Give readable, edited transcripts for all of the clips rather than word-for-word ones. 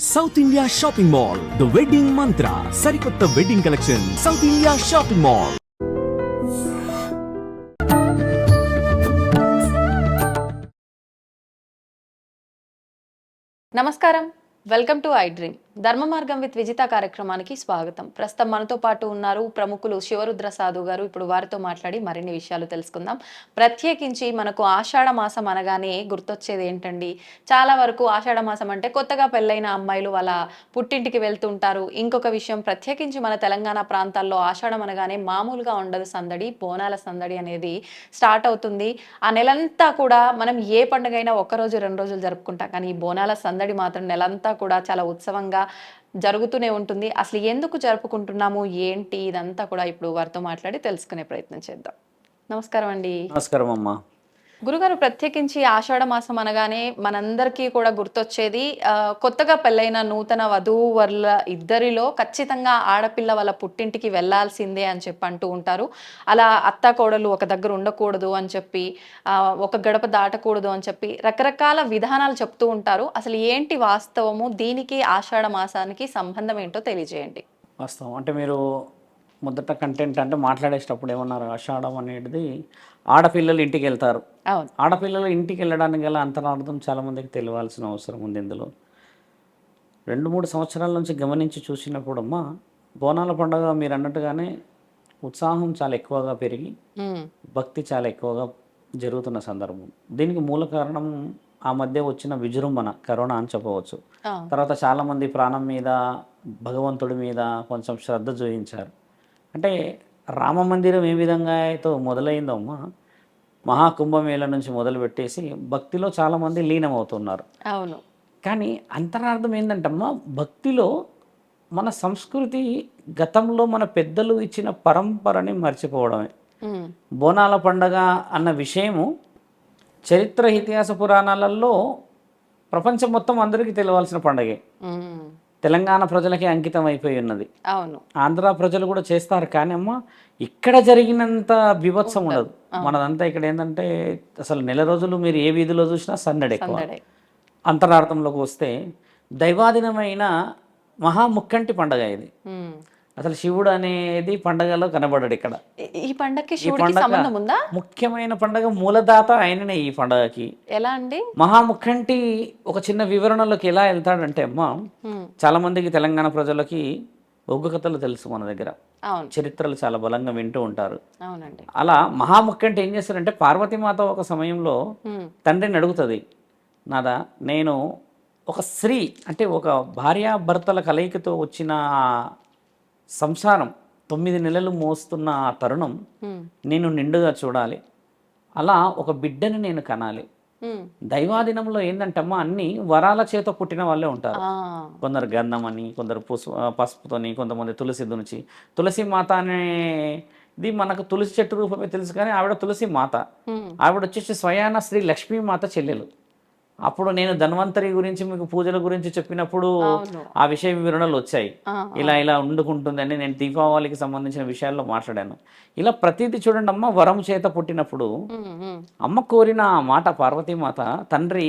South India shopping mall the wedding మంత్ర సరికొత్త wedding collection south India shopping mall. నమస్కారం, welcome to I dream. ధర్మ మార్గం with Vijitha కార్యక్రమానికి స్వాగతం. ప్రస్తుతం మనతో పాటు ఉన్నారు ప్రముఖులు శివరుద్ర సాధు గారు. ఇప్పుడు వారితో మాట్లాడి మరిన్ని విషయాలు తెలుసుకుందాం. ప్రత్యేకించి మనకు ఆషాఢ మాసం అనగానే గుర్తొచ్చేది ఏంటండి? చాలా వరకు ఆషాఢ మాసం అంటే కొత్తగా పెళ్ళైన అమ్మాయిలు వాళ్ళ పుట్టింటికి వెళ్తుంటారు. ఇంకొక విషయం, ప్రత్యేకించి మన తెలంగాణ ప్రాంతాల్లో ఆషాఢం అనగానే మామూలుగా ఉండదు సందడి, బోనాల సందడి అనేది స్టార్ట్ అవుతుంది. ఆ నెలంతా కూడా మనం ఏ పండుగైనా ఒక్కరోజు 2 రోజులు జరుపుకుంటాం, కానీ ఈ బోనాల సందడి మాత్రం నెలంతా కూడా చాలా ఉత్సవంగా జరుగుతూనే ఉంటుంది. అసలు ఎందుకు జరుపుకుంటున్నాము, ఏంటి, ఇదంతా కూడా ఇప్పుడు వారితో మాట్లాడి తెలుసుకునే ప్రయత్నం చేద్దాం. నమస్కారం అండి. నమస్కారం అమ్మా. గురుగారు, ప్రత్యేకించి ఆషాఢ మాసం అనగానే మనందరికీ కూడా గుర్తొచ్చేది కొత్తగా పెళ్ళైన నూతన వధువు వర్ల ఇద్దరిలో ఖచ్చితంగా ఆడపిల్ల వాళ్ళ పుట్టింటికి వెళ్లాల్సిందే అని చెప్పి అంటూ ఉంటారు. అలా అత్త కోడలు ఒక దగ్గర ఉండకూడదు అని చెప్పి, ఒక గడప దాటకూడదు అని చెప్పి రకరకాల విధానాలు చెప్తూ ఉంటారు. అసలు ఏంటి వాస్తవము, దీనికి ఆషాఢ మాసానికి సంబంధం ఏంటో తెలియజేయండి. వాస్తవం అంటే మీరు మొదట కంటెంట్ అంటే మాట్లాడేటప్పుడు ఏమన్నారు, ఆషాఢం అనేది ఆడపిల్లలు ఇంటికి వెళ్తారు. అవును, ఆడపిల్లలు ఇంటికి వెళ్ళడానికి గల అంతరార్థం చాలామందికి తెలియాల్సిన అవసరం ఉంది. ఇందులో 2-3 సంవత్సరాల నుంచి గమనించి చూసినప్పుడు అమ్మా, బోనాల పండుగ మీరు అన్నట్టుగానే ఉత్సాహం చాలా ఎక్కువగా పెరిగి భక్తి చాలా ఎక్కువగా జరుగుతున్న సందర్భం. దీనికి మూల కారణం ఆ మధ్య వచ్చిన విజృంభణ కరోనా అని చెప్పవచ్చు. తర్వాత చాలామంది ప్రాణం మీద, భగవంతుడి మీద కొంచెం శ్రద్ధ చూపించారు. అంటే రామ మందిరం ఏ విధంగా అయితే మొదలైందో అమ్మా, మహాకుంభమేళ నుంచి మొదలుపెట్టేసి భక్తిలో చాలామంది లీనమవుతున్నారు. అవును. కానీ అంతరార్థం ఏంటంటమ్మా, భక్తిలో మన సంస్కృతి, గతంలో మన పెద్దలు ఇచ్చిన పరంపరని మర్చిపోవడమే. బోనాల పండగ అన్న విషయము చరిత్ర, ఇతిహాస పురాణాలలో ప్రపంచం మొత్తం అందరికీ తెలియాల్సిన పండగే. తెలంగాణ ప్రజలకి అంకితం అయిపోయి ఉన్నది. అవును, ఆంధ్ర ప్రజలు కూడా చేస్తారు, కానీ అమ్మ ఇక్కడ జరిగినంత బీభత్సం ఉండదు. మనదంతా ఇక్కడ ఏంటంటే అసలు నెల రోజులు మీరు ఏ వీధిలో చూసినా సందడి ఎక్కువ. అంతరార్థంలోకి వస్తే దైవాధీనమైన మహాముక్కంటి పండగ ఇది. అసలు శివుడు అనేది పండగలో కనబడడు ఇక్కడ. ఈ పండగ ముఖ్యమైన పండగ, మూలదాత ఆయననే ఈ పండగకి. ఎలా అండి? మహాముఖంటి ఒక చిన్న వివరణలోకి ఎలా వెళ్తాడంటే అమ్మా, చాలా మందికి తెలంగాణ ప్రజలకి ఒగ్గు కథలు తెలుసు మన దగ్గర, చరిత్రలు చాలా బలంగా వింటూ ఉంటారు. అలా మహాముఖంటి ఏం చేస్తారంటే, పార్వతీమాత ఒక సమయంలో తండ్రిని అడుగుతుంది, నాదా నేను ఒక స్త్రీ అంటే ఒక భార్యాభర్తల కలయికతో వచ్చిన సంసారం 9 నెలలు మోస్తున్న ఆ తరుణం నేను నిండుగా చూడాలి, అలా ఒక బిడ్డని నేను కనాలి. దైవాధీనంలో ఏంటంటే అమ్మ, అన్ని వరాల చేత పుట్టిన వాళ్ళే ఉంటారు. కొందరు గంధం అని, కొందరు పసుపుతోని, కొంతమంది తులసి దునిచి. తులసి మాత అనేది మనకు తులసి చెట్టు రూపమే తెలుసు, కానీ ఆవిడ తులసి మాత. ఆవిడ వచ్చేసి స్వయాన శ్రీ లక్ష్మీమాత చెల్లెలు. అప్పుడు నేను ధన్వంతరి గురించి మీకు పూజల గురించి చెప్పినప్పుడు ఆ విషయ వివరణలు వచ్చాయి. ఇలా ఇలా వండుకుంటుందని నేను దీపావళికి సంబంధించిన విషయాల్లో మాట్లాడాను. ఇలా ప్రతిదీ చూడండి అమ్మ, వరం చేత పుట్టినప్పుడు అమ్మ కోరిన ఆ మాట పార్వతీమాత, తండ్రి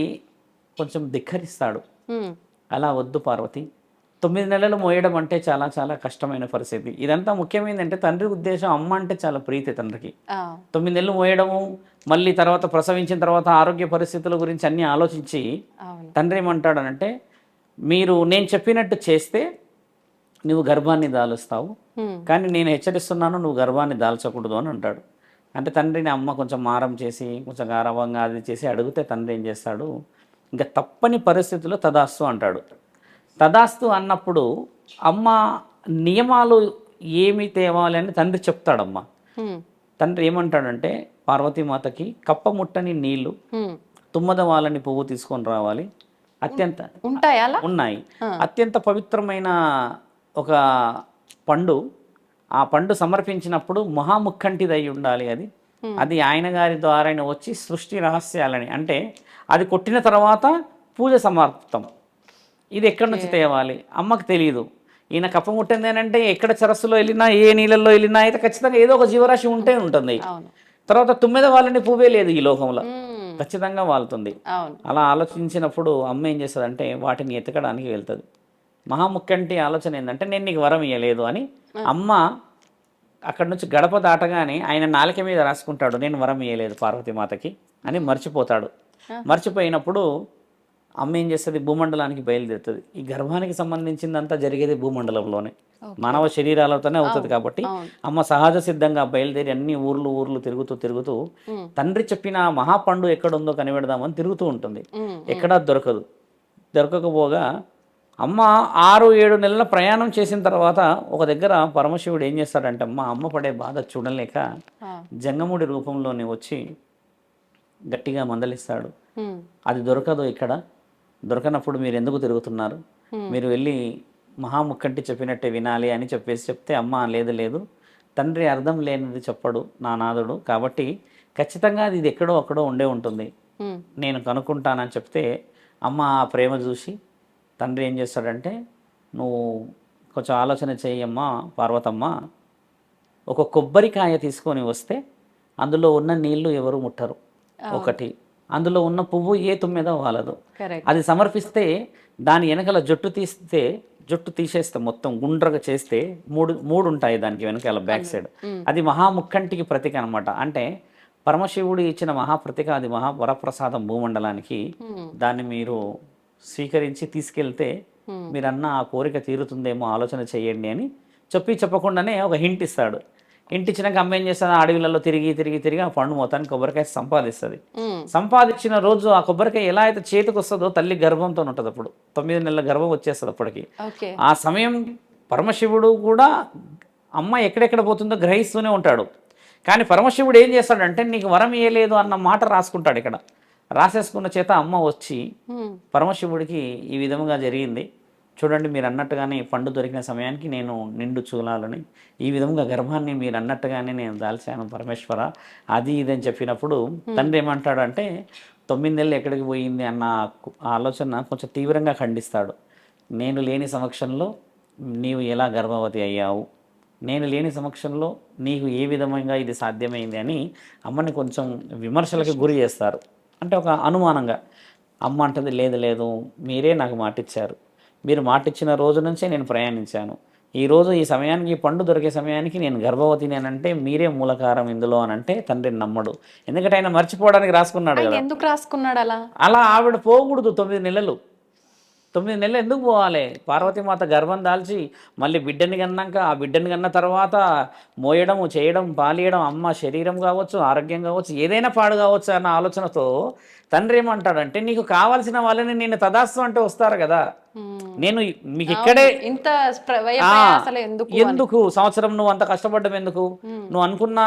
కొంచెం ధిక్కరిస్తాడు. అలా వద్దు పార్వతి, 9 నెలలు మోయడం అంటే చాలా చాలా కష్టమైన పరిస్థితి. ఇదంతా ముఖ్యమైనదంటే తండ్రి ఉద్దేశం, అమ్మ అంటే చాలా ప్రీతి తండ్రికి. 9 నెలలు మోయడము, మళ్ళీ తర్వాత ప్రసవించిన తర్వాత ఆరోగ్య పరిస్థితుల గురించి అన్నీ ఆలోచించి తండ్రి ఏమంటాడనంటే, మీరు నేను చెప్పినట్టు చేస్తే నువ్వు గర్భాన్ని దాలుస్తావు, కానీ నేను హెచ్చరిస్తున్నాను, నువ్వు గర్భాన్ని దాల్చకూడదు అని అంటాడు. అంటే తండ్రిని అమ్మ కొంచెం మారం చేసి, కొంచెం గారవంగా అది చేసి అడిగితే తండ్రి ఏం చేస్తాడు, ఇంకా తప్పని పరిస్థితుల్లో తదాస్తు అంటాడు. తదాస్తు అన్నప్పుడు అమ్మ నియమాలు ఏమి తేవాలి అని తండ్రి చెప్తాడమ్మా. తండ్రి ఏమంటాడంటే, పార్వతీమాతకి కప్ప ముట్టని నీళ్లు, తుమ్మద వాళ్ళని పువ్వు తీసుకొని రావాలి, అత్యంత ఉన్నాయి, అత్యంత పవిత్రమైన ఒక పండు, ఆ పండు సమర్పించినప్పుడు మహాముఖంటిది అయి ఉండాలి అది. అది ఆయన గారి ద్వారా వచ్చి సృష్టి రహస్యాలని, అంటే అది కొట్టిన తర్వాత పూజ సమాప్తం. ఇది ఎక్కడి నుంచి తేవాలి అమ్మకు తెలియదు. ఈయన కప్ప ముట్టిందేనంటే ఎక్కడ సరస్సులో వెళ్ళినా, ఏ నీళ్ళల్లో వెళ్ళినా అయితే ఖచ్చితంగా ఏదో ఒక జీవరాశి ఉంటే ఉంటుంది. తర్వాత 9 వాళ్ళని పువ్వే లేదు ఈ లోకంలో, ఖచ్చితంగా వాళ్తుంది. అలా ఆలోచించినప్పుడు అమ్మ ఏం చేస్తుందంటే వాటిని ఎతకడానికి వెళ్తుంది. మహాముఖ్యంటి ఆలోచన ఏంటంటే నేను నీకు వరం ఇవ్వలేదు అని అమ్మ అక్కడి నుంచి గడప దాటగానే ఆయన నాలుక మీద రాసుకుంటాడు, నేను వరం ఇవ్వలేదు పార్వతీమాతకి అని మర్చిపోతాడు. మర్చిపోయినప్పుడు అమ్మ ఏం చేస్తుంది, భూమండలానికి బయలుదేరుతుంది. ఈ గర్భానికి సంబంధించిందంతా జరిగేది భూమండలంలోనే, మానవ శరీరాలతోనే అవుతుంది. కాబట్టి అమ్మ సహజ సిద్ధంగా బయలుదేరి అన్ని ఊర్లు తిరుగుతూ తండ్రి చెప్పిన మహాపండు ఎక్కడుందో కనిపెడదామని తిరుగుతూ ఉంటుంది. ఎక్కడా దొరకకపోగా అమ్మ 6-7 నెలల ప్రయాణం చేసిన తర్వాత ఒక దగ్గర పరమశివుడు ఏం చేస్తాడంటే అమ్మ పడే బాధ చూడలేక జంగముడి రూపంలోనే వచ్చి గట్టిగా మందలిస్తాడు. అది దొరకదు, ఇక్కడ దొరకనప్పుడు మీరు ఎందుకు తిరుగుతున్నారు, మీరు వెళ్ళి మహాముఖంటి చెప్పినట్టే వినాలి అని చెప్తే అమ్మ లేదు తండ్రి అర్థం లేనిది చెప్పడు నా నాదుడు, కాబట్టి ఖచ్చితంగా ఇది ఎక్కడో అక్కడో ఉండే ఉంటుంది, నేను కనుక్కుంటానని చెప్తే అమ్మ ఆ ప్రేమ చూసి తండ్రి ఏం చేస్తాడంటే, నువ్వు కొంచెం ఆలోచన చేయమ్మా పార్వతమ్మ, ఒక కొబ్బరికాయ తీసుకొని వస్తే అందులో ఉన్న నీళ్లు ఎవరు ముట్టరు, ఒకటి అందులో ఉన్న పువ్వు ఏ తుమ్మెద వాలదు, అది సమర్పిస్తే దాని వెనకాల జుట్టు తీసేస్తే మొత్తం గుండ్రగా చేస్తే మూడు ఉంటాయి దానికి వెనకాల బ్యాక్ సైడ్, అది మహాముఖంటికి ప్రతీక అనమాట. అంటే పరమశివుడు ఇచ్చిన మహాప్రతిక, అది మహావరప్రసాదం భూమండలానికి. దాన్ని మీరు స్వీకరించి తీసుకెళ్తే మీరన్న ఆ కోరిక తీరుతుందేమో ఆలోచన చేయండి అని చెప్పకుండానే ఒక హింట్ ఇస్తాడు. హింట్ ఇచ్చినాక అమ్మ ఏం చేస్తుంది, అడవిలలో తిరిగి ఆ పండు మొత్తానికి కొబ్బరికాయ సంపాదిస్తుంది. సంపాదించిన రోజు ఆ కొబ్బరికాయ ఎలా అయితే చేతికి వస్తుందో తల్లి గర్భంతో ఉంటుంది, అప్పుడు 9 నెలల గర్భం వచ్చేస్తుంది అప్పటికి. ఆ సమయం పరమశివుడు కూడా అమ్మ ఎక్కడెక్కడ పోతుందో గ్రహిస్తూనే ఉంటాడు. కానీ పరమశివుడు ఏం చేస్తాడంటే, నీకు వరం ఇయ్యలేదు అన్న మాట రాసుకుంటాడు. ఇక్కడ రాసేసుకున్న చేత అమ్మ వచ్చి పరమశివుడికి ఈ విధంగా జరిగింది చూడండి, మీరు అన్నట్టుగానే పండు దొరికిన సమయానికి నేను నిండు చూలాలని, ఈ విధంగా గర్భాన్ని మీరు అన్నట్టుగానే నేను దాల్చాను పరమేశ్వర, అది ఇదని చెప్పినప్పుడు తండ్రి ఏమంటాడు అంటే, 9 నెలలు ఎక్కడికి పోయింది అన్న ఆలోచన కొంచెం తీవ్రంగా ఖండిస్తాడు. నేను లేని సమక్షంలో నీవు ఎలా గర్భవతి అయ్యావు, నేను లేని సమక్షంలో నీకు ఏ విధంగా ఇది సాధ్యమైంది అని అమ్మని కొంచెం విమర్శలకు గురి చేస్తారు. అంటే ఒక అనుమానంగా అమ్మ అంటది, లేదు మీరే నాకు మాటిచ్చారు, మీరు మాటిచ్చిన రోజు నుంచే నేను ప్రయాణించాను, ఈరోజు ఈ సమయానికి పండు దొరికే సమయానికి నేను గర్భవతిని అని అంటే మీరే మూలకారం ఇందులో అని అంటే తండ్రిని నమ్మడు. ఎందుకంటే ఆయన మర్చిపోవడానికి రాసుకున్నాడు కదా. ఎందుకు రాసుకున్నాడు అలా ఆవిడ పోకూడదు 9 నెలలు. 9 నెలలు ఎందుకు పోవాలి? పార్వతీమాత గర్భం దాల్చి మళ్ళీ బిడ్డని కన్నాక, ఆ బిడ్డని కన్న తర్వాత మోయడం చేయడం పాలియడం, అమ్మ శరీరం కావచ్చు, ఆరోగ్యం కావచ్చు, ఏదైనా పాడు కావచ్చు అన్న ఆలోచనతో తండ్రి ఏమంటాడంటే, నీకు కావాల్సిన వాళ్ళని నేను తదాస్తు అంటే వస్తారు కదా, నేను మీకు ఇక్కడే ఎందుకు సంవత్సరం నువ్వు అంత కష్టపడ్డం ఎందుకు, నువ్వు అనుకున్న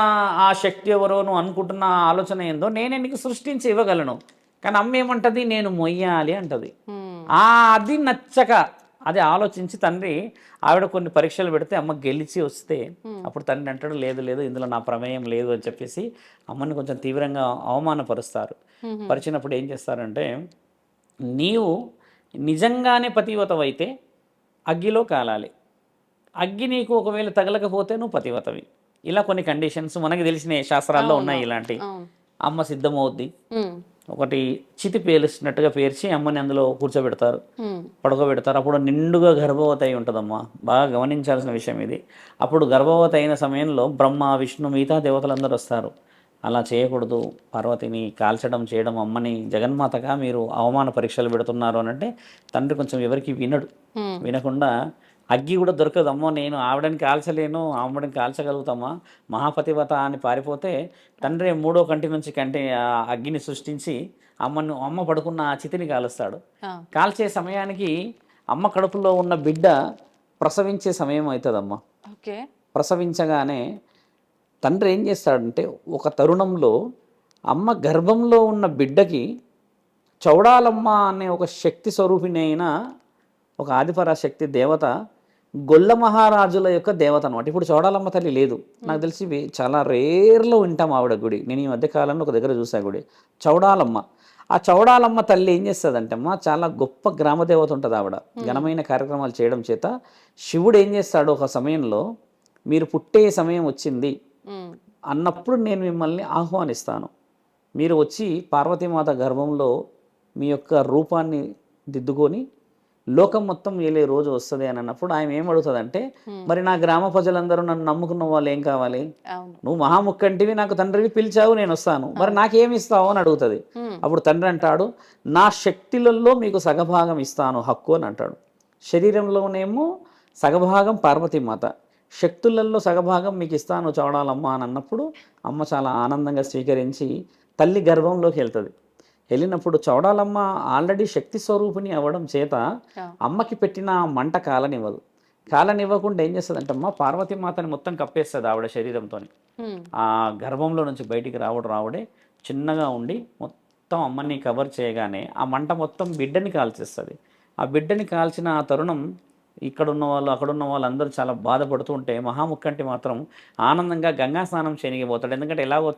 ఆ శక్తి ఎవరో, నువ్వు అనుకుంటున్న ఆలోచన ఏందో నేనే నీకు సృష్టించి ఇవ్వగలను. కానీ అమ్మ ఏమంటది, నేను మొయ్యాలి అంటది. అది నచ్చక అది ఆలోచించి తండ్రి ఆవిడ కొన్ని పరీక్షలు పెడితే అమ్మ గెలిచి వస్తే అప్పుడు తండ్రి అంటాడు, లేదు ఇందులో నా ప్రమేయం లేదు అని చెప్పేసి అమ్మని కొంచెం తీవ్రంగా అవమానపరుస్తారు. పరిచినప్పుడు ఏం చేస్తారంటే, నీవు నిజంగానే పతివ్రతవైతే అగ్గిలో కాలాలి, అగ్గి నీకు ఒకవేళ తగలకపోతే నువ్వు పతివ్రతవి. ఇలా కొన్ని కండిషన్స్ మనకి తెలిసిన శాస్త్రాల్లో ఉన్నాయి. ఇలాంటి అమ్మ సిద్ధమవుద్ది, ఒకటి చితి పేలుస్తున్నట్టుగా పేర్చి అమ్మని అందులో కూర్చోబెడతారు, పడుకోబెడతారు. అప్పుడు నిండుగా గర్భవతి అయి ఉంటుందమ్మా. బాగా గమనించాల్సిన విషయం ఇది. అప్పుడు గర్భవతి అయిన సమయంలో బ్రహ్మ విష్ణు మిగతా దేవతలందరూ వస్తారు. అలా చేయకూడదు, పార్వతిని కాల్చడం చేయడం, అమ్మని జగన్మాతగా మీరు అవమాన పరీక్షలు పెడుతున్నారు అని అంటే తండ్రి కొంచెం ఎవరికి వినకుండా, అగ్గి కూడా దొరకదు, అమ్మో నేను ఆవిడని కాల్చలేను, ఆవిడని కాల్చగలుగుతామా, మహాపతివత అని పారిపోతే తండ్రి 3వ కంటి నుంచి అగ్గిని సృష్టించి అమ్మ పడుకున్న ఆ చితిని కాలుస్తాడు. కాల్చే సమయానికి అమ్మ కడుపులో ఉన్న బిడ్డ ప్రసవించే సమయం అవుతుందమ్మ. ప్రసవించగానే తండ్రి ఏం చేస్తాడంటే, ఒక తరుణంలో అమ్మ గర్భంలో ఉన్న బిడ్డకి చౌడాలమ్మ అనే ఒక శక్తి స్వరూపిణి అయిన ఒక ఆదిపరాశక్తి దేవత, గొల్ల మహారాజుల యొక్క దేవత అనమాట. ఇప్పుడు చౌడాలమ్మ తల్లి లేదు, నాకు తెలిసి చాలా రేర్లో వింటాం ఆవిడ గుడి. నేను ఈ మధ్యకాలంలో ఒక దగ్గర చూసా గుడి, చౌడాలమ్మ. ఆ చౌడాలమ్మ తల్లి ఏం చేస్తుందంటే అమ్మ, చాలా గొప్ప గ్రామదేవత ఉంటుంది ఆవిడ. ఘనమైన కార్యక్రమాలు చేయడం చేత శివుడు ఏం చేస్తాడు, ఒక సమయంలో మీరు పుట్టే సమయం వచ్చింది అన్నప్పుడు నేను మిమ్మల్ని ఆహ్వానిస్తాను, మీరు వచ్చి పార్వతీమాత గర్భంలో మీ యొక్క రూపాన్ని దిద్దుకొని లోకం మొత్తం ఏలే రోజు వస్తుంది అని అన్నప్పుడు ఆయన ఏం అడుగుతుందంటే, మరి నా గ్రామ ప్రజలందరూ నన్ను నమ్ముకున్న వాళ్ళు ఏం కావాలి, అవును. నువ్వు మహాముక్కంటివి, నాకు తండ్రివి, పిలిచావు, నేను వస్తాను, మరి నాకేమి ఇస్తావు అని అడుగుతుంది. అప్పుడు తండ్రి అంటాడు, నా శక్తులలో మీకు సగభాగం ఇస్తాను హక్కు అని అంటాడు. శరీరంలోనేమో సగభాగం పార్వతీమాత, శక్తులలో సగభాగం మీకు ఇస్తాను చూడాలమ్మ అని అన్నప్పుడు అమ్మ చాలా ఆనందంగా స్వీకరించి తల్లి గర్భంలోకి వెళ్తుంది. వెళ్ళినప్పుడు చౌడాలమ్మ ఆల్రెడీ శక్తి స్వరూపిణి అవ్వడం చేత అమ్మకి పెట్టిన మంట కాలనివ్వదు. కాలనివ్వకుండా ఏం చేస్తుంది అమ్మ పార్వతీమాతని మొత్తం కప్పేస్తుంది ఆవిడ శరీరంతో. ఆ గర్భంలో నుంచి బయటికి రావడే చిన్నగా ఉండి మొత్తం అమ్మని కవర్ చేయగానే ఆ మంట మొత్తం బిడ్డని కాల్చేస్తుంది. ఆ బిడ్డని కాల్చిన ఆ తరుణం ఇక్కడ ఉన్న వాళ్ళు అక్కడ ఉన్న వాళ్ళు అందరూ చాలా బాధపడుతూ ఉంటే మహాముక్కంటి మాత్రం ఆనందంగా గంగా స్నానం చేయనిపోతాడు. ఎందుకంటే ఎలాగో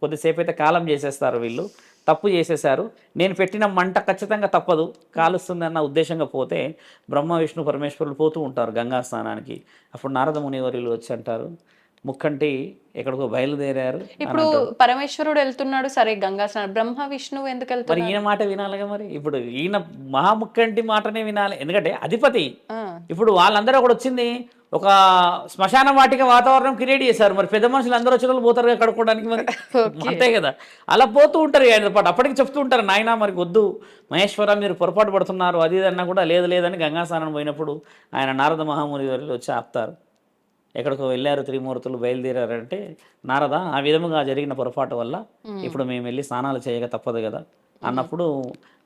కొద్దిసేపు అయితే కాలం చేసేస్తారు, వీళ్ళు తప్పు చేసేసారు, నేను పెట్టిన మంట ఖచ్చితంగా తప్పదు కాలుస్తుంది అన్న ఉద్దేశంగా పోతే బ్రహ్మ విష్ణు పరమేశ్వరులు పోతూ ఉంటారు గంగా స్నానానికి. అప్పుడు నారద మునివర్యులు వచ్చి అంటారు, ముక్కంటి ఎక్కడికో బయలుదేరారు. ఇప్పుడు పరమేశ్వరుడు వెళ్తున్నాడు, సరే గంగా స్నానం, బ్రహ్మ విష్ణువు ఎందుకు మరి వెళ్తున్నారు? ఈయన మాట వినాలిగా, మరి ఇప్పుడు ఈయన మహాముక్కంటి మాటనే వినాలి, ఎందుకంటే అధిపతి. ఇప్పుడు వాళ్ళందరూ ఒకటి వచ్చింది, ఒక శ్మశాన వాటిక వాతావరణం క్రియేట్ చేశారు, మరి పెద్ద మనుషులు అందరూ వచ్చిన వాళ్ళు పోతారు కడుక్కోవడానికి, మరి అంతే కదా, అలా పోతూ ఉంటారు ఆయన పాటు. అప్పటికి చెప్తూ ఉంటారు, నాయన మరి వద్దు మహేశ్వర మీరు పొరపాటు పడుతున్నారు అది అన్నా కూడా లేదని గంగా స్నానం పోయినప్పుడు ఆయన నారద మహాముని వారిలో వచ్చి ఆపుతారు. ఎక్కడికో వెళ్ళారు త్రిమూర్తులు, బయలుదేరారంటే నారద ఆ విధముగా జరిగిన పొరపాటు వల్ల ఇప్పుడు మేము వెళ్ళి స్నానాలు చేయక తప్పదు కదా అన్నప్పుడు,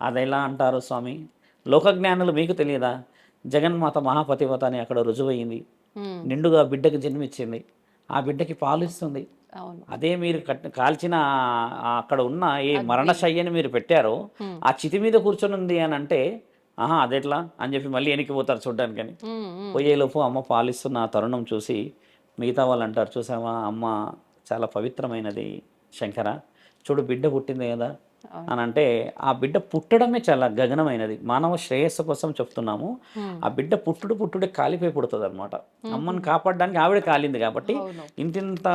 అది ఎలా అంటారు స్వామి, లోకజ్ఞానులు మీకు తెలియదా, జగన్మాత మహాపతివత అని అక్కడ రుజువైంది, నిండుగా బిడ్డకి జన్మించింది, ఆ బిడ్డకి పాలు ఇస్తుంది. అదే మీరు కాల్చిన అక్కడ ఉన్న ఏ మరణశయ్యని మీరు పెట్టారో ఆ చితి మీద కూర్చొని ఉంది అని అంటే, అదెట్లా అని చెప్పి మళ్ళీ వెనక్కిపోతారు చూడ్డానికని. పోయేలోపు అమ్మ పాలిస్తున్న ఆ తరుణం చూసి మిగతా వాళ్ళు అంటారు, చూసావా అమ్మ చాలా పవిత్రమైనది శంకర, చూడు బిడ్డ పుట్టింది కదా అని అంటే, ఆ బిడ్డ పుట్టడమే చాలా గగనమైనది, మానవ శ్రేయస్సు కోసం చెప్తున్నాము. ఆ బిడ్డ పుట్టుడే కాలిపోయి పుడుతుంది అనమాట. అమ్మని కాపాడడానికి ఆవిడ కాలింది కాబట్టి ఇంతింత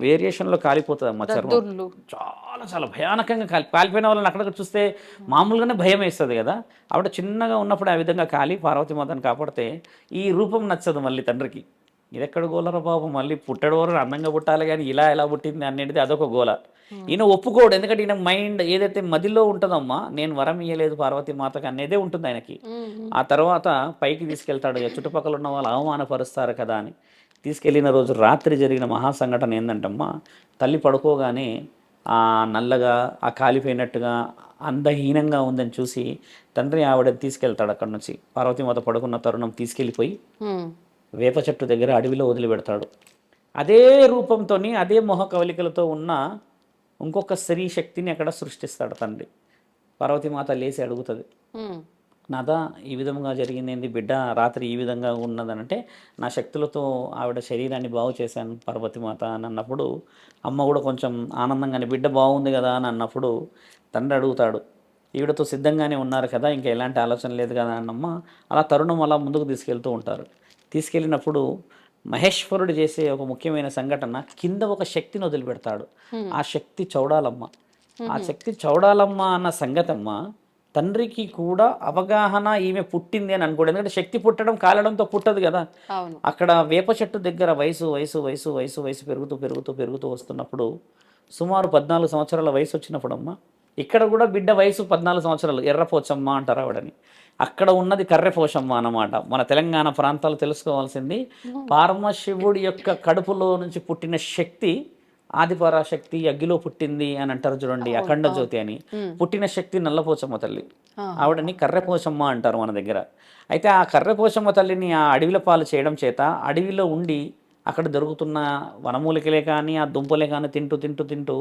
వేరియేషన్లో కాలిపోతుంది అమ్మ చర్మం. చాలా చాలా భయానకంగా కాలిపోయిన వాళ్ళని అక్కడక్కడ చూస్తే మామూలుగానే భయం వేస్తుంది కదా. ఆవిడ చిన్నగా ఉన్నప్పుడు ఆ విధంగా కాలి పార్వతీమాతను కాపాడితే ఈ రూపం నచ్చదు మళ్ళీ తండ్రికి. ఇదెక్కడ గోలరా బాబు, మళ్ళీ పుట్టడు వరకు అందంగా పుట్టాలి కానీ ఇలా ఎలా పుట్టింది అనేది అదొక గోల. ఈయన ఒప్పుకోడు, ఎందుకంటే ఈయన మైండ్ ఏదైతే మదిలో ఉంటుందమ్మా, నేను వరం ఇయ్యలేదు పార్వతీమాతకు అనేదే ఉంటుంది ఆయనకి. ఆ తర్వాత పైకి తీసుకెళ్తాడు, చుట్టుపక్కల ఉన్న వాళ్ళు అవమానపరుస్తారు కదా అని. తీసుకెళ్ళిన రోజు రాత్రి జరిగిన మహాసంఘటన ఏంటంటమ్మా, తల్లి పడుకోగానే ఆ నల్లగా ఆ కాలిపోయినట్టుగా అందహీనంగా ఉందని చూసి తండ్రి ఆవిడని తీసుకెళ్తాడు అక్కడి నుంచి. పార్వతీమాత పడుకున్న తరుణం తీసుకెళ్ళిపోయి వేప చెట్టు దగ్గర అడవిలో వదిలిపెడతాడు. అదే రూపంతో అదే మొహ కవలికలతో ఉన్న ఇంకొక స్త్రీ శక్తిని అక్కడ సృష్టిస్తాడు తండ్రి. పార్వతీమాత లేచి అడుగుతుంది, నాదా ఈ విధంగా జరిగింది, బిడ్డ రాత్రి ఈ విధంగా ఉన్నదనంటే, నా శక్తులతో ఆవిడ శరీరాన్ని బాగు చేశాను పార్వతీమాత అని అన్నప్పుడు అమ్మ కూడా కొంచెం ఆనందంగానే బిడ్డ బాగుంది కదా అని అన్నప్పుడు తండ్రి అడుగుతాడు, ఈవిడతో సిద్ధంగానే ఉన్నారు కదా, ఇంకా ఎలాంటి ఆలోచన లేదు కదా అన్నమ్మ. అలా తరుణం అలా ముందుకు తీసుకెళ్తూ ఉంటారు. తీసుకెళ్ళినప్పుడు మహేశ్వరుడు చేసే ఒక ముఖ్యమైన సంఘటన, కింద ఒక శక్తిని వదిలిపెడతాడు. ఆ శక్తి చౌడాలమ్మ. ఆ శక్తి చౌడాలమ్మ అన్న సంగతమ్మ తండ్రికి కూడా అవగాహన ఈమె పుట్టింది అని అనుకోడు. ఎందుకంటే శక్తి పుట్టడం కాలడంతో పుట్టదు కదా. అక్కడ వేప చెట్టు దగ్గర వయసు వయసు వయసు వయసు వయసు పెరుగుతూ పెరుగుతూ పెరుగుతూ వస్తున్నప్పుడు సుమారు 14 సంవత్సరాల వయసు వచ్చినప్పుడు అమ్మ, ఇక్కడ కూడా బిడ్డ వయసు 14 సంవత్సరాలు, ఎర్రపోచమ్మ అంటారు ఆవిడని. అక్కడ ఉన్నది కర్రెపోషమ్మ అన్నమాట. మన తెలంగాణ ప్రాంతాలు తెలుసుకోవాల్సింది, పరమశివుడి యొక్క కడుపులో నుంచి పుట్టిన శక్తి ఆదిపరాశక్తి అగ్గిలో పుట్టింది అని అంటారు చూడండి, అఖండ జ్యోతి అని. పుట్టిన శక్తి నల్లపోచమ్మ తల్లి, ఆవిడని కర్రెపోచమ్మ అంటారు మన దగ్గర. అయితే ఆ కర్రెపోచమ్మ తల్లిని ఆ అడవిల పాలు చేయడం చేత అడవిలో ఉండి అక్కడ దొరుకుతున్న వనమూలికలే కానీ ఆ దుంపలే కానీ తింటూ తింటూ తింటూ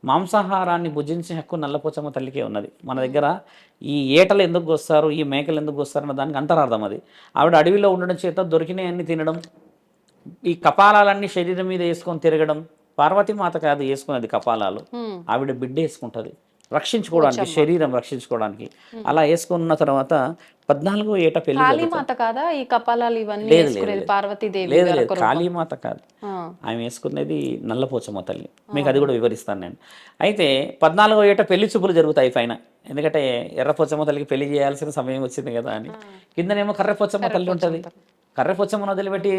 మాంసాహారాన్ని భుజించే హక్కు నల్లపోచమ్మ తల్లికే ఉన్నది. మన దగ్గర ఈ ఏటలు ఎందుకు వస్తారు, ఈ మేకలు ఎందుకు వస్తారు అన్న దానికి అంతరార్థం అది. ఆవిడ అడవిలో ఉండడం చేత దొరికినాయన్ని తినడం, ఈ కపాలాలన్నీ శరీరం మీద వేసుకొని తిరగడం. పార్వతీమాత కాదు వేసుకున్నది కపాలాలు, ఆవిడ బిడ్డ వేసుకుంటుంది రక్షించుకోవడానికి, శరీరం రక్షించుకోవడానికి. అలా వేసుకున్న తర్వాత 14వ ఏట పెళ్లి జరుగుతుంది. కాళీమాత కాదా ఈ కపాలాలు ఇవన్నీ లేదు లేదు వేసుకునేది? లేదు పార్వతీదేవి లేదు లేదు వేరొక రూపం. కాళీమాత కాదు, ఆ, ఆమె వేసుకునేది నల్లపోచమ్మ తల్లి. మీకు అది కూడా వివరిస్తాను నేను. అయితే 14వ ఏట పెళ్లి చూపులు జరుగుతాయి పైన, ఎందుకంటే ఎర్రపోచమ్మ తల్లికి పెళ్లి చేయాల్సిన సమయం వచ్చింది కదా అని. కిందనేమో కర్రెపోచమ్మ తల్లి ఉంటుంది. కర్రెపోచమ్మను వదిలిపెట్టి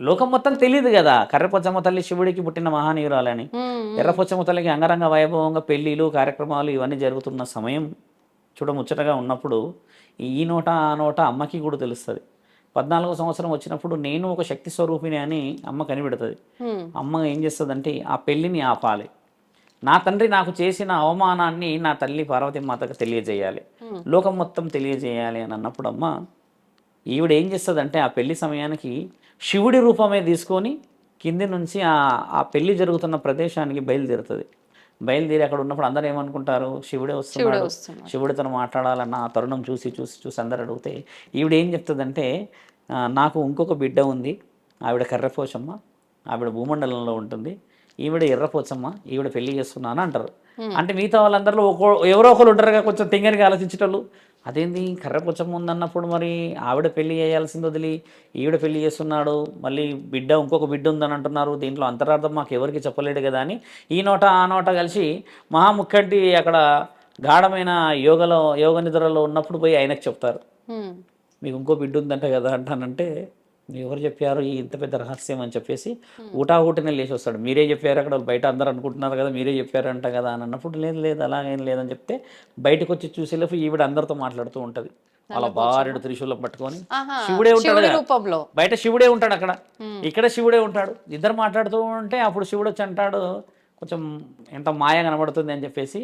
లోకం మొత్తం తెలియదు కదా కర్రెపోచమ్మ తల్లి శివుడికి పుట్టిన మహానీయురాలని. ఎర్రపోచమ్మ తల్లికి అంగరంగ వైభవంగా పెళ్లిలు కార్యక్రమాలు ఇవన్నీ జరుగుతున్న సమయం చూడముచ్చటగా ఉన్నప్పుడు ఈ నోట ఆ నోట అమ్మకి కూడా తెలుస్తుంది. 14వ సంవత్సరం వచ్చినప్పుడు నేను ఒక శక్తి స్వరూపిణి అని అమ్మ కనిపెడుతుంది. అమ్మ ఏం చేస్తుందంటే ఆ పెళ్ళిని ఆపాలి, నా తండ్రి నాకు చేసిన అవమానాన్ని నా తల్లి పార్వతీ మాతకు తెలియజేయాలి, లోకం మొత్తం తెలియజేయాలి అని అన్నప్పుడు అమ్మ ఈవిడ ఏం చేస్తుందంటే ఆ పెళ్లి సమయానికి శివుడి రూపమే తీసుకొని కింది నుంచి ఆ పెళ్లి జరుగుతున్న ప్రదేశానికి బయలుదేరుతుంది. బయలుదేరి అక్కడ ఉన్నప్పుడు అందరూ ఏమనుకుంటారు, శివుడే వస్తున్నాడు, శివుడితో మాట్లాడాలన్న ఆ తరుణం చూసి చూసి చూసి అందరు అడిగితే ఈవిడ ఏం చెప్తుందంటే నాకు ఇంకొక బిడ్డ ఉంది, ఆవిడ కర్రెపోచమ్మ, ఆవిడ భూమండలంలో ఉంటుంది, ఈవిడ ఎర్రపోచమ్మ, ఈవిడ పెళ్లి చేస్తున్నాను అంటారు. అంటే మిగతా వాళ్ళందరిలో ఎవరో ఒకరు ఉంటారుగా కొంచెం తింగరికి ఆలోచించేటోళ్ళు, అదేంది కర్రెపోచమ్మ ఉందన్నప్పుడు మరి ఆవిడ పెళ్లి చేయాల్సింది వదిలి ఈవిడ పెళ్లి చేస్తున్నాడు, మళ్ళీ బిడ్డ ఇంకొక బిడ్డ ఉందని అంటున్నారు, దీంట్లో అంతరార్థం మాకు ఎవరికి చెప్పలేడు కదా అని ఈ నోట ఆ నోట కలిసి మహాముఖ్యంటి అక్కడ గాఢమైన యోగ నిద్రలో ఉన్నప్పుడు పోయి ఆయనకు చెప్తారు, మీకు ఇంకో బిడ్డ ఉందంట కదా అంటానంటే ఎవరు చెప్పారు ఈ ఇంత పెద్ద రహస్యం అని చెప్పేసి ఊటాఊటినే లేచి వస్తాడు. మీరే చెప్పారు, అక్కడ బయట అందరూ అనుకుంటున్నారు కదా మీరే చెప్పారంట కదా అని అన్నప్పుడు లేదు లేదు అలాగేం లేదని చెప్తే బయటకు వచ్చి చూసేలోపు ఈవిడ అందరితో మాట్లాడుతూ ఉంటుంది. వాళ్ళ భార్యడు త్రిశూలం పట్టుకొని శివుడే ఉంటాడు, బయట శివుడే ఉంటాడు, ఇక్కడ శివుడే ఉంటాడు, ఇద్దరు మాట్లాడుతూ ఉంటే అప్పుడు శివుడు వచ్చి అంటాడు కొంచెం ఎంత మాయ కనబడుతుంది అని చెప్పేసి,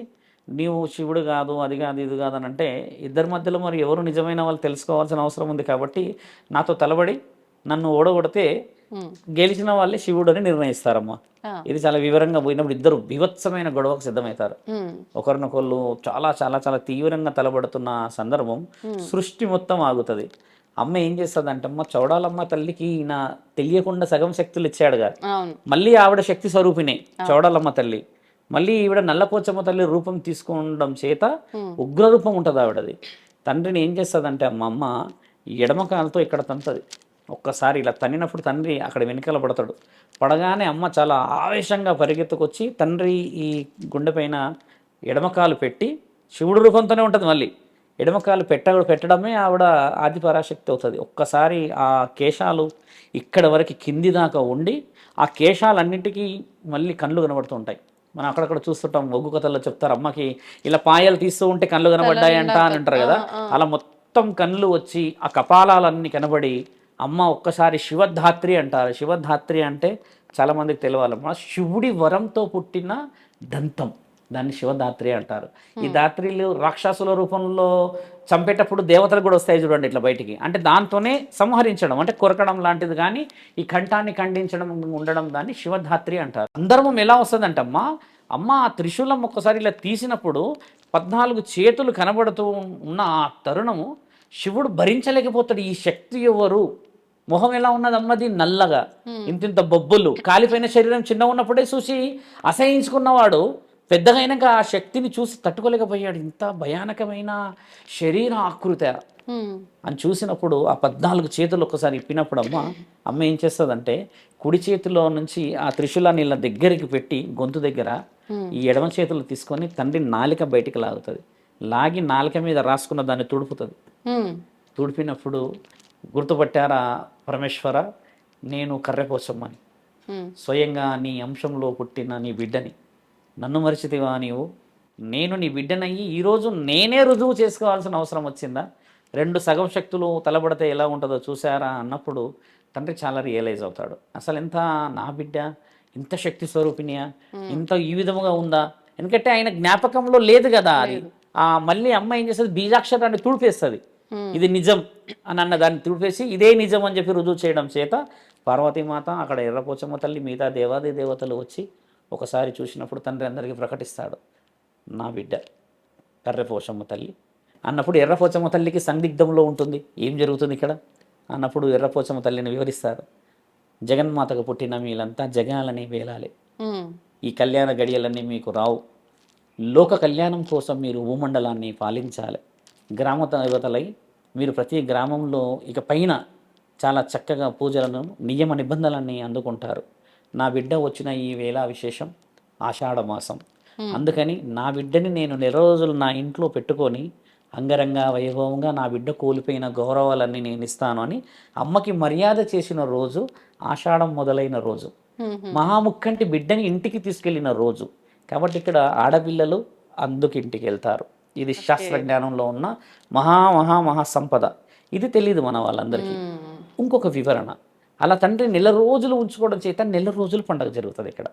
నీవు శివుడు కాదు అది కాదు ఇది కాదు అని అంటే ఇద్దరి మధ్యలో మరి ఎవరు నిజమైన వాళ్ళు తెలుసుకోవాల్సిన అవసరం ఉంది కాబట్టి నాతో తలబడి నన్ను ఓడగొడితే గెలిచిన వాళ్ళే శివుడు అని నిర్ణయిస్తారమ్మా. ఇది చాలా వివరంగా పోయినప్పుడు ఇద్దరు బీభత్సమైన గొడవకు సిద్ధమవుతారు. ఒకరినొకళ్ళు చాలా చాలా చాలా తీవ్రంగా తలబడుతున్న సందర్భం సృష్టి మొత్తం ఆగుతుంది. అమ్మ ఏం చేస్తుంది అంటే అమ్మ చౌడాలమ్మ తల్లికి ఈయన తెలియకుండా సగం శక్తులు ఇచ్చాడుగా, మళ్ళీ ఆవిడ శక్తి స్వరూపిణే చౌడాలమ్మ తల్లి, మళ్ళీ ఈవిడ నల్లపోచమ్మ తల్లి రూపం తీసుకోవడం చేత ఉగ్రరూపం ఉంటుంది ఆవిడది. తండ్రిని ఏం చేస్తుందంటే అమ్మ ఎడమ కాలుతో ఇక్కడ తంతది, ఒక్కసారి ఇలా తన్నినప్పుడు తండ్రి అక్కడ వెనుకల పడతాడు. పడగానే అమ్మ చాలా ఆవేశంగా పరిగెత్తుకొచ్చి తండ్రి ఈ గుండె పైన ఎడమకాలు పెట్టి శివుడు రూపంతోనే ఉంటుంది, మళ్ళీ ఎడమకాలు పెట్టడమే ఆవిడ ఆదిపరాశక్తి అవుతుంది. ఒక్కసారి ఆ కేశాలు ఇక్కడ వరకు కింది దాకా ఉండి ఆ కేశాలన్నింటికీ మళ్ళీ కళ్ళు కనబడుతూ ఉంటాయి. మనం అక్కడక్కడ చూస్తుంటాం, ఒగ్గు కథల్లో చెప్తారు అమ్మకి ఇలా పాయలు తీస్తూ ఉంటే కళ్ళు కనబడ్డాయంట అని అంటారు కదా, అలా మొత్తం కళ్ళు వచ్చి ఆ కపాలాలన్నీ కనబడి అమ్మ ఒక్కసారి శివధాత్రి అంటారు. శివధాత్రి అంటే చాలామందికి తెలియాలమ్మా శివుడి వరంతో పుట్టిన దంతం, దాన్ని శివధాత్రి అంటారు. ఈ ధాత్రిలు రాక్షసుల రూపంలో చంపేటప్పుడు దేవతలు కూడా వస్తాయి చూడండి ఇట్లా బయటికి, అంటే దాంతోనే సంహరించడం అంటే కొరకడం లాంటిది, కానీ ఈ కంఠాన్ని ఖండించడం ఉండడం దాన్ని శివధాత్రి అంటారు. సందర్భం ఎలా వస్తుందంటమ్మా అమ్మ ఆ త్రిశూలం ఒక్కసారి ఇలా తీసినప్పుడు 14 చేతులు కనబడుతూ ఉన్న ఆ తరుణము శివుడు భరించలేకపోతాడు. ఈ శక్తి ఎవరు, మొహం ఎలా ఉన్నది అమ్మది నల్లగా, ఇంతింత బొబ్బులు, కాలిపోయిన శరీరం చిన్న ఉన్నప్పుడే చూసి అసహించుకున్నవాడు పెద్దగా అయినాక ఆ శక్తిని చూసి తట్టుకోలేకపోయాడు. ఇంత భయానకమైన శరీర ఆకృత అని చూసినప్పుడు ఆ 14 చేతులు ఒక్కసారి ఇప్పినప్పుడు అమ్మ ఏం చేస్తుందంటే కుడి చేతిలో నుంచి ఆ త్రిశూలాన్ని ఇలా దగ్గరికి పెట్టి గొంతు దగ్గర ఈ ఎడమ చేతులు తీసుకొని తండ్రి నాలిక బయటికి లాగుతుంది, లాగి నాలిక మీద రాసుకున్న దాన్ని తుడుపుతుంది. తుడిపినప్పుడు గుర్తుపట్టారా పరమేశ్వర, నేను కర్రెపోచమ్మని, స్వయంగా నీ అంశంలో పుట్టిన నీ బిడ్డని, నన్ను మరిచితివా నీవు, నేను నీ బిడ్డనయ్యి ఈరోజు నేనే రుజువు చేసుకోవాల్సిన అవసరం వచ్చిందా, 2 సగం శక్తులు తలబడితే ఎలా ఉంటుందో చూసారా అన్నప్పుడు తండ్రి చాలా రియలైజ్ అవుతాడు. అసలు ఎంత నా బిడ్డ ఇంత శక్తి స్వరూపిణియా, ఇంత ఈ విధముగా ఉందా, ఎందుకంటే ఆయన జ్ఞాపకంలో లేదు కదా అది. మళ్ళీ అమ్మ ఏం చేస్తుంది బీజాక్షరాన్ని తుడిపేస్తుంది, ఇది నిజం అని అన్న దాన్ని తుడిపేసి ఇదే నిజం అని చెప్పి రుజువు చేయడం చేత పార్వతీమాత అక్కడ ఎర్రపోచమ్మ తల్లి మిగతా దేవాది దేవతలు వచ్చి ఒకసారి చూసినప్పుడు తండ్రి అందరికీ ప్రకటిస్తాడు, నా బిడ్డ కర్రెపోచమ్మ తల్లి అన్నప్పుడు ఎర్రపోచమ్మ తల్లికి సందిగ్ధంలో ఉంటుంది, ఏం జరుగుతుంది ఇక్కడ అన్నప్పుడు ఎర్రపోచమ్మ తల్లిని వివరిస్తారు. జగన్మాతకు పుట్టిన మీలంతా జగాలని వేలాలి, ఈ కళ్యాణ గడియలన్నీ మీకు రావు, లోక కళ్యాణం కోసం మీరు భూమండలాన్ని పాలించాలి, గ్రామ దేవతలై మీరు ప్రతి గ్రామంలో ఇక పైన చాలా చక్కగా పూజలను నియమ నిబంధనలన్నీ అందుకుంటారు. నా బిడ్డ వచ్చిన ఈ వేళ విశేషం ఆషాఢ మాసం, అందుకని నా బిడ్డని నేను నెల రోజులు నా ఇంట్లో పెట్టుకొని అంగరంగ వైభవంగా నా బిడ్డ కోల్పోయిన గౌరవాలన్నీ నేను ఇస్తాను అని అమ్మకి మర్యాద చేసిన రోజు ఆషాఢం మొదలైన రోజు, మహాముక్కంటి బిడ్డని ఇంటికి తీసుకెళ్ళిన రోజు. కాబట్టి ఇక్కడ ఆడపిల్లలు అందుకు ఇంటికి వెళ్తారు. ఇది శాస్త్రజ్ఞానంలో ఉన్న మహా సంపద. ఇది తెలియదు మన వాళ్ళందరికీ. ఇంకొక వివరణ, అలా తండ్రి నెల రోజులు ఉంచుకోవడం చేత నెల రోజులు పండగ జరుగుతుంది ఇక్కడ.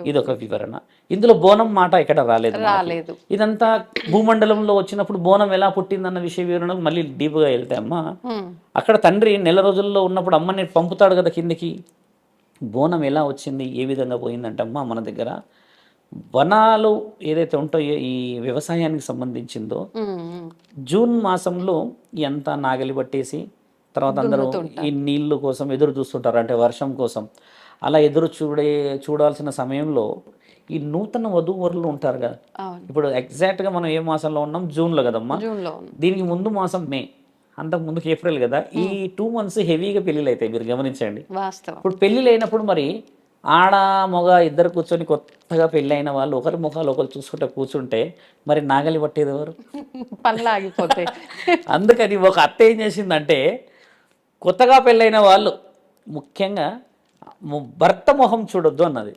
ఇదొక వివరణ. ఇందులో బోనం మాట ఇక్కడ రాలేదు. ఇదంతా భూమండలంలో వచ్చినప్పుడు బోనం ఎలా పుట్టిందన్న విషయ వివరణకు మళ్ళీ డీప్గా వెళ్తే అమ్మ, అక్కడ తండ్రి నెల రోజుల్లో ఉన్నప్పుడు అమ్మని పంపుతాడు కదా కిందికి. బోనం ఎలా వచ్చింది, ఏ విధంగా పోయిందంటే అమ్మ, మన దగ్గర వనాలు ఏదైతే ఉంటాయో ఈ వ్యవసాయానికి సంబంధించిందో జూన్ మాసంలో ఎంత నాగలి పట్టేసి తర్వాత అందరూ ఈ నీళ్ళు కోసం ఎదురు చూస్తుంటారు, అంటే వర్షం కోసం. అలా ఎదురు చూడాల్సిన సమయంలో ఈ నూతన వధూవరులు ఉంటారు కదా. ఇప్పుడు ఎగ్జాక్ట్గా మనం ఏ మాసంలో ఉన్నాం, జూన్లో కదమ్మా. దీనికి ముందు మాసం మే, అంతకు ముందుకు ఏప్రిల్ కదా. ఈ 2 months హెవీగా పెళ్ళిళ్ళు అవుతాయి, మీరు గమనించండి. ఇప్పుడు పెళ్ళిళ్ళు అయినప్పుడు మరి ఆడ మగ ఇద్దరు కూర్చొని కొత్తగా పెళ్ళైన వాళ్ళు ఒకరి ముఖాలు ఒకరు చూసుకుంటే కూర్చుంటే మరి నాగలి పట్టేది ఎవరు? పనులు ఆగిపోతాయి. అందుకని ఒక అత్త ఏం చేసిందంటే, కొత్తగా పెళ్ళైన వాళ్ళు ముఖ్యంగా భర్త మొహం చూడొద్దు అన్నది.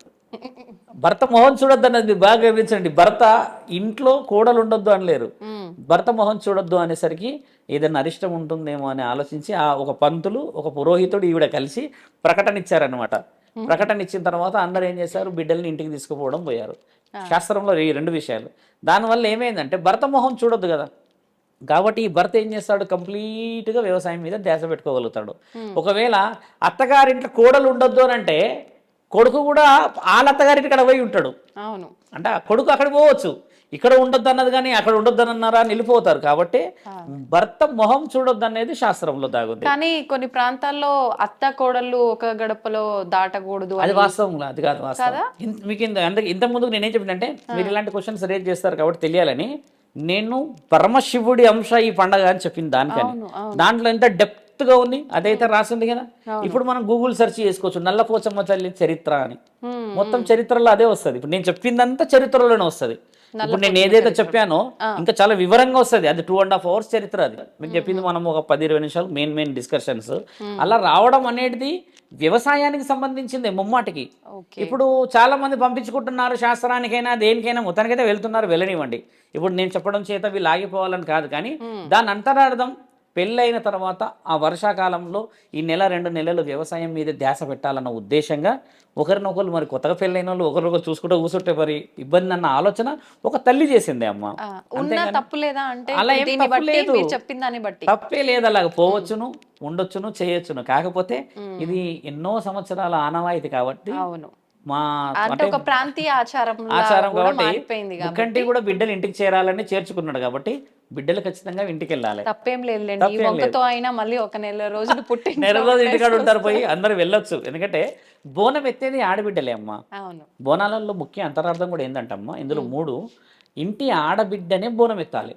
భర్త మొహం చూడొద్దు అన్నది మీరు బాగా గమనించండి. భర్త ఇంట్లో కోడలు ఉండొద్దు అనలేరు, భర్త మొహం చూడొద్దు అనేసరికి ఏదైనా అరిష్టం ఉంటుందేమో అని ఆలోచించి ఒక పంతులు ఒక పురోహితుడు ఈవిడ కలిసి ప్రకటన ఇచ్చారనమాట. ప్రకటన ఇచ్చిన తర్వాత అందరూ ఏం చేశారు, బిడ్డల్ని ఇంటికి తీసుకుపోవడం పోయారు. శాస్త్రంలో ఈ 2 విషయాలు. దానివల్ల ఏమైందంటే భర్త మొహం చూడొద్దు కదా, కాబట్టి ఈ భర్త ఏం చేస్తాడు, కంప్లీట్గా వ్యవసాయం మీద ధ్యాస పెట్టుకోగలుగుతాడు. ఒకవేళ అత్తగారింట్లో కోడలు ఉండొద్దు అని అంటే కొడుకు కూడా వాళ్ళ అత్తగారింటి అక్కడ పోయి ఉంటాడు. అవును, అంటే కొడుకు అక్కడ పోవచ్చు, ఇక్కడ ఉండొద్దు అన్నది కానీ అక్కడ ఉండొద్దు అన్నారా నిలిపోతారు. కాబట్టి భర్త మొహం చూడొద్దు అనేది శాస్త్రంలో దాగుంది. కానీ కొన్ని ప్రాంతాల్లో అత్త కోడళ్ళు ఒక గడపలో దాటకూడదు. అది వాస్తవం, అది కాదు వాస్తవం. మీకు ఇంత ముందుకు నేనేం చెప్పినంటే, మీరు ఇలాంటి క్వశ్చన్స్ రేజ్ చేస్తారు కాబట్టి తెలియాలని నేను పరమశివుడి అంశ ఈ పండగ అని చెప్పింది దానికని. దాంట్లో ఎంత డెప్త్ గా ఉంది అదైతే రాసింది కదా. ఇప్పుడు మనం గూగుల్ సెర్చ్ చేసుకోవచ్చు, నల్లపోచమ్మ తల్లి చరిత్ర అని, మొత్తం చరిత్రలో అదే వస్తుంది. ఇప్పుడు నేను చెప్పిందంతా చరిత్రలోనే వస్తుంది. ఇప్పుడు నేను ఏదైతే చెప్పానో ఇంకా చాలా వివరంగా వస్తుంది. అది 2.5 hours చరిత్ర. అది మీకు చెప్పింది మనం ఒక 10-20 నిమిషాలు మెయిన్ డిస్కషన్స్. అలా రావడం అనేది వ్యవసాయానికి సంబంధించింది ముమ్మాటికి. ఇప్పుడు చాలా మంది పంపించుకుంటున్నారు శాస్త్రానికైనా దేనికైనా, మొత్తానికైతే వెళ్తున్నారు, వెళ్ళనివ్వండి. ఇప్పుడు నేను చెప్పడం చేత వీళ్ళు ఆగిపోవాలని కాదు, కానీ దాని అంతరార్థం పెళ్ళైన తర్వాత ఆ వర్షాకాలంలో ఈ 1-2 నెలలు వ్యవసాయం మీద ధ్యాస పెట్టాలన్న ఉద్దేశంగా ఒకరినొకరు మరి కొత్తగా పెళ్ళైన వాళ్ళు ఒకరినొకరు చూసుకుంటూ కూర్చుంటే మరి ఇబ్బంది అన్న ఆలోచన ఒక తల్లి చేసింది అమ్మ. తప్పే లేదు, అలాగ పోవచ్చును, ఉండొచ్చును, చేయొచ్చును. కాకపోతే ఇది ఎన్నో సంవత్సరాల ఆనవాయితీ కాబట్టి మా ప్రాంతీయ ఆచారం కాబట్టి ముక్కంటి కూడా బిడ్డలు ఇంటికి చేరాలని చేర్చుకున్నాడు కాబట్టి బిడ్డలు ఖచ్చితంగా ఇంటికి వెళ్ళాలి. తప్పేం లేదు, అయినా మళ్ళీ ఒక నెల రోజులు పుట్టి నెల రోజులు ఇంటికాడ ఉంటారు, పోయి అందరు వెళ్ళొచ్చు. ఎందుకంటే బోనం ఎత్తేది ఆడబిడ్డలే అమ్మ. బోనాలలో ముఖ్య అంతరార్థం కూడా ఏంటంటమ్మా, ఇందులో 3 ఇంటి ఆడబిడ్డనే బోనం ఎత్తాలి.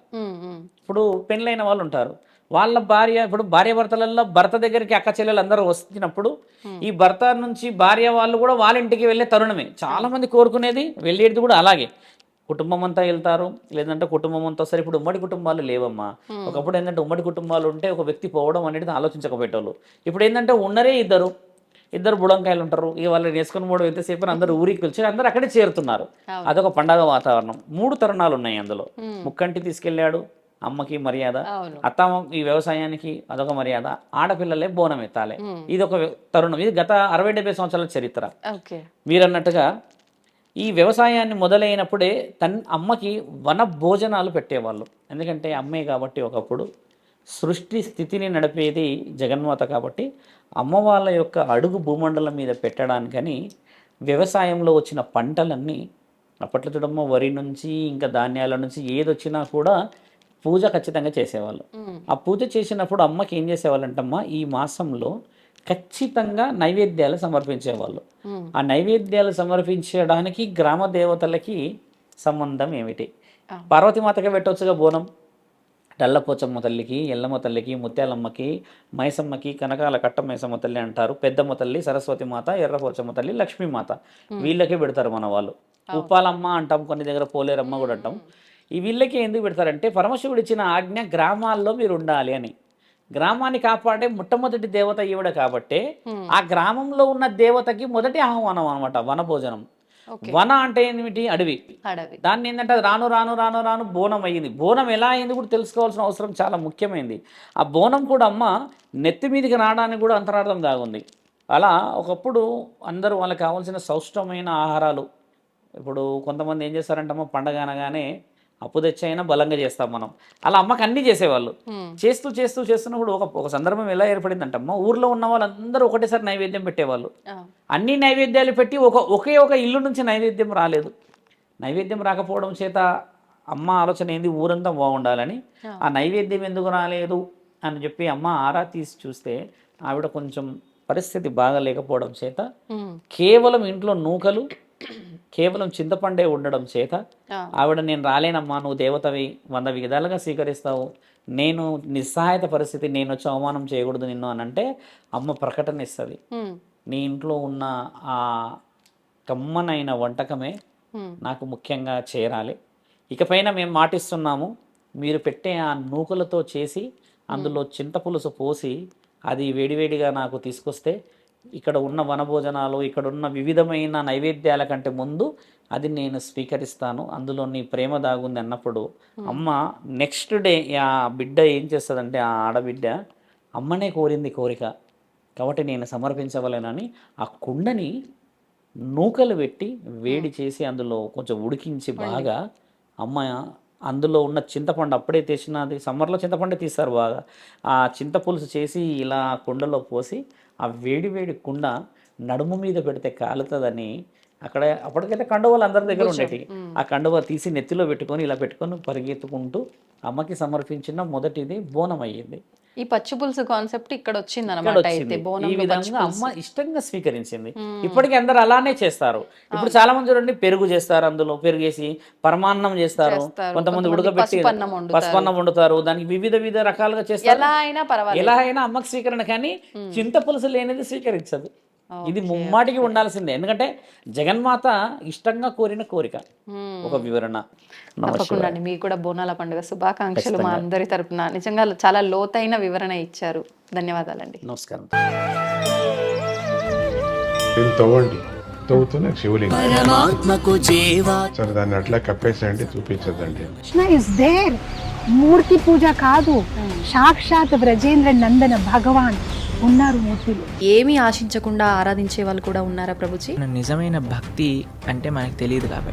ఇప్పుడు పెళ్ళైన వాళ్ళు ఉంటారు, వాళ్ళ భార్య, ఇప్పుడు భార్యాభర్తలలో భర్త దగ్గరికి అక్క చెల్లెలు అందరూ వచ్చినప్పుడు ఈ భర్త నుంచి భార్య వాళ్ళు కూడా వాళ్ళ ఇంటికి వెళ్ళే తరుణమే చాలా మంది కోరుకునేది, వెళ్ళేది కూడా అలాగే. కుటుంబం అంతా వెళ్తారు, లేదంటే కుటుంబం అంతా వస్తారు. ఇప్పుడు ఉమ్మడి కుటుంబాలు లేవమ్మా. ఒకప్పుడు ఏంటంటే ఉమ్మడి కుటుంబాలు ఉంటే ఒక వ్యక్తి పోవడం అనేది ఆలోచించకపోయేటోళ్ళు. ఇప్పుడు ఏంటంటే ఉన్నరే ఇద్దరు బుడంకాయలు ఉంటారు, ఇక వాళ్ళని వేసుకొని పోవడం ఎంతసేపు అందరూ ఊరికి పిలిచి అందరూ అక్కడే చేరుతున్నారు. అదొక పండగ వాతావరణం. 3 తరుణాలు ఉన్నాయి అందులో. ముక్కంటి తీసుకెళ్ళాడు, అమ్మకి మర్యాద, అత్తమ్మ ఈ వ్యవసాయానికి అదొక మర్యాద, ఆడపిల్లలే బోనం ఎత్తాలి, ఇది ఒక తరుణం. ఇది గత 60-70 సంవత్సరాల చరిత్ర. మీరన్నట్టుగా ఈ వ్యవసాయాన్ని మొదలైనప్పుడే అమ్మకి వన భోజనాలు పెట్టేవాళ్ళు. ఎందుకంటే అమ్మే కాబట్టి ఒకప్పుడు సృష్టి స్థితిని నడిపేది జగన్మాత కాబట్టి అమ్మ వాళ్ళ యొక్క అడుగు భూమండలం మీద పెట్టడానికని వ్యవసాయంలో వచ్చిన పంటలన్నీ అప్పట్లో చూడమ్మ, వరి నుంచి ఇంకా ధాన్యాల నుంచి ఏదొచ్చినా కూడా పూజ ఖచ్చితంగా చేసేవాళ్ళు. ఆ పూజ చేసినప్పుడు అమ్మకి ఏం చేసేవాళ్ళంటమ్మా, ఈ మాసంలో ఖచ్చితంగా నైవేద్యాలు సమర్పించేవాళ్ళు. ఆ నైవేద్యాలు సమర్పించడానికి గ్రామ దేవతలకి సంబంధం ఏమిటి? పార్వతీమాతగా పెట్టవచ్చుగా బోనం, డల్లపోచమ్మ తల్లికి, ఎల్లమ్మ తల్లికి, ముత్యాలమ్మకి, మైసమ్మకి, కనకాల కట్ట మైసమ్మ తల్లి అంటారు, పెద్దమ్మ తల్లి సరస్వతి మాత, ఎర్రపోచమ్మ తల్లి లక్ష్మీమాత, వీళ్ళకే పెడతారు మన వాళ్ళు. ఉప్పాలమ్మ అంటాం, కొన్ని దగ్గర పోలేరమ్మ కూడా అంటాం. ఈ వీళ్ళకి ఎందుకు పెడతారంటే పరమశివుడు ఇచ్చిన ఆజ్ఞ గ్రామాల్లో మీరు ఉండాలి అని. గ్రామాన్ని కాపాడే మొట్టమొదటి దేవత ఈవిడ కాబట్టి ఆ గ్రామంలో ఉన్న దేవతకి మొదటి ఆహ్వానం అనమాట వనభోజనం. వన అంటే ఏమిటి? అడవి. దాన్ని ఏంటంటే అది రాను రాను రాను రాను బోనం అయ్యింది. బోనం ఎలా అయింది కూడా తెలుసుకోవాల్సిన అవసరం చాలా ముఖ్యమైనది. ఆ బోనం కూడా అమ్మ నెత్తి మీదకి రావడానికి కూడా అంతరార్థం దాగుంది. అలా ఒకప్పుడు అందరూ వాళ్ళకి కావాల్సిన సౌష్టమైన ఆహారాలు, ఇప్పుడు కొంతమంది ఏం చేస్తారంటే అమ్మ పండగ అనగానే అప్పు తెచ్చైనా బలంగా చేస్తాం మనం. అలా అమ్మకి అన్నీ చేసేవాళ్ళు. చేస్తూ చేస్తూ చేస్తున్నప్పుడు ఒక సందర్భం ఎలా ఏర్పడిందంటే అమ్మ ఊర్లో ఉన్న వాళ్ళందరూ ఒకటేసారి నైవేద్యం పెట్టేవాళ్ళు. అన్ని నైవేద్యాలు పెట్టి ఒకే ఒక ఇల్లు నుంచి నైవేద్యం రాలేదు. నైవేద్యం రాకపోవడం చేత అమ్మ ఆలోచన ఏంది, ఊరంతా బాగుండాలని. ఆ నైవేద్యం ఎందుకు రాలేదు అని చెప్పి అమ్మ ఆరా తీసి చూస్తే ఆవిడ కొంచెం పరిస్థితి బాగా లేకపోవడం చేత కేవలం ఇంట్లో నూకలు, కేవలం చింతపండే ఉండడం చేత ఆవిడ నేను రాలేనమ్మా, నువ్వు దేవతవి, 100 విధాలుగా స్వీకరిస్తావు, నేను నిస్సహాయత పరిస్థితి, నేను వచ్చి అవమానం చేయకూడదు నిన్ను అని అంటే అమ్మ ప్రకటన ఇస్తుంది. నీ ఇంట్లో ఉన్న ఆ కమ్మనైన వంటకమే నాకు ముఖ్యంగా చేరాలి. ఇకపైన మేము మాటిస్తున్నాము, మీరు పెట్టే ఆ నూకలతో చేసి అందులో చింతపులుసు పోసి అది వేడివేడిగా నాకు తీసుకొస్తే ఇక్కడ ఉన్న వనభోజనాలు, ఇక్కడ ఉన్న వివిధమైన నైవేద్యాల కంటే ముందు అది నేను స్వీకరిస్తాను, అందులో నీ ప్రేమ దాగుంది అన్నప్పుడు అమ్మ నెక్స్ట్ డే ఆ బిడ్డ ఏం చేస్తుందంటే ఆ ఆడబిడ్డ అమ్మనే కోరింది కోరిక కాబట్టి నేను సమర్పించవలేనని ఆ కుండని నూకలు పెట్టి వేడి చేసి అందులో కొంచెం ఉడికించి బాగా అమ్మ అందులో ఉన్న చింతపండు అప్పుడే తీసినది, సమ్మర్లో చింతపండు తీస్తారు బాగా, ఆ చింతపులుసు చేసి ఇలా కుండలో పోసి ఆ వేడి వేడి కుండ నడుము మీద పెడితే కాలుతుందని అక్కడ అప్పటికైతే కండువలు అందరి దగ్గర ఉండేవి. ఆ కండువ తీసి నెత్తిలో పెట్టుకొని ఇలా పెట్టుకొని పరిగెత్తుకుంటూ అమ్మకి సమర్పించిన మొదటిది బోనం అయ్యింది. ఈ పచ్చి పులుసు కాన్సెప్ట్ ఇక్కడ వచ్చింది అన్నమాట. అయితే ఈ విధంగా అమ్మ ఇష్టంగా స్వీకరించింది. ఇప్పటికీ అందరు అలానే చేస్తారు. ఇప్పుడు చాలా మంది చూడండి పెరుగు చేస్తారు, అందులో పెరుగేసి పరమాన్నం చేస్తారు, కొంతమంది ఉడకబెట్టి పసుపన్నం వండుతారు, దానికి వివిధ రకాలుగా చేస్తారు. ఎలా అయినా అమ్మకి స్వీకరణ, కానీ చింత పులుసు లేనిది స్వీకరించదు. ఇది ముమ్మాటికి ఉండాల్సిందే, ఎందుకంటే జగన్మాత ఇష్టంగా కోరిన కోరిక. ఒక వివరణ. తప్పకుండా అండి, మీకు కూడా బోనాల పండుగ శుభాకాంక్షలు మా అందరి తరపున. నిజంగా చాలా లోతైన వివరణ ఇచ్చారు. ధన్యవాదాలండి. నమస్కారం. తవ్వండి, తవ్వుతూనే శివలింగం సరే దాన్ని అట్లా కప్పేసేయండి, చూపించదండి. Krishna is there. మూర్తి పూజ కాదు, సాక్షాత్ బ్రజేంద్ర నందన భగవాన్ ఉన్నారు మూర్తిలో. ఏమీ ఆశించకుండా ఆరాధించే వాళ్ళు కూడా ఉన్నారా ప్రభుజీ? నిజమైన భక్తి అంటే మనకు తెలియదు కాబట్టి